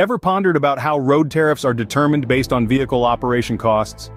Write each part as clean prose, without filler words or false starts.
Ever pondered about how road tariffs are determined based on vehicle operation costs?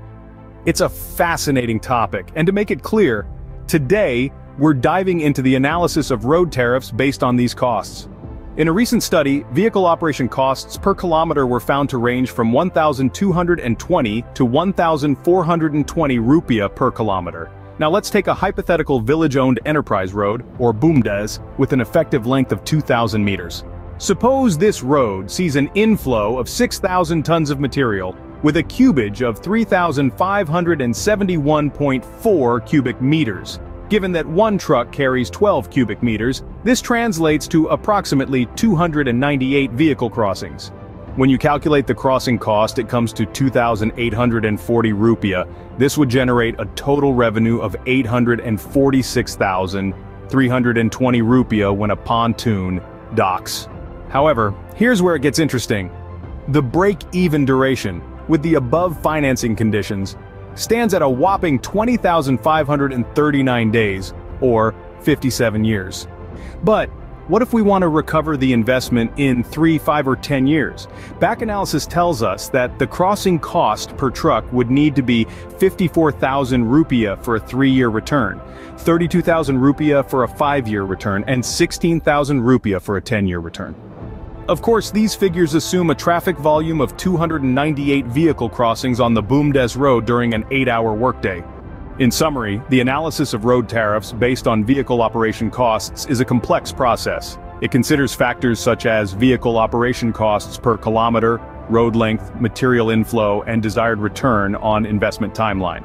It's a fascinating topic, and to make it clear, today, we're diving into the analysis of road tariffs based on these costs. In a recent study, vehicle operation costs per kilometer were found to range from 1,220 to 1,420 rupiah per kilometer. Now let's take a hypothetical village-owned enterprise road, or BUMDES, with an effective length of 2,000 meters. Suppose this road sees an inflow of 6,000 tons of material, with a cubage of 3,571.4 cubic meters. Given that one truck carries 12 cubic meters, this translates to approximately 298 vehicle crossings. When you calculate the crossing cost, it comes to 2,840 rupiah. This would generate a total revenue of 846,320 rupiah when a pontoon docks. However, here's where it gets interesting. The break-even duration, with the above financing conditions, stands at a whopping 20,539 days, or 57 years. But what if we want to recover the investment in 3, 5, or 10 years? Back analysis tells us that the crossing cost per truck would need to be 54,000 rupiah for a 3-year return, 32,000 rupiah for a 5-year return, and 16,000 rupiah for a 10-year return. Of course, these figures assume a traffic volume of 298 vehicle crossings on the BUMDES road during an 8-hour workday. In summary, the analysis of road tariffs based on vehicle operation costs is a complex process. It considers factors such as vehicle operation costs per kilometer, road length, material inflow, and desired return on investment timeline.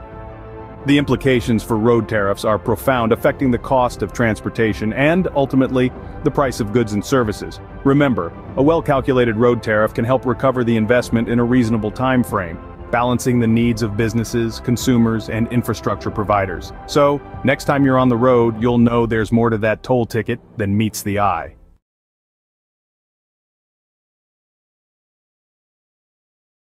The implications for road tariffs are profound, affecting the cost of transportation and, ultimately, the price of goods and services. Remember, a well-calculated road tariff can help recover the investment in a reasonable time frame, balancing the needs of businesses, consumers, and infrastructure providers. So, next time you're on the road, you'll know there's more to that toll ticket than meets the eye.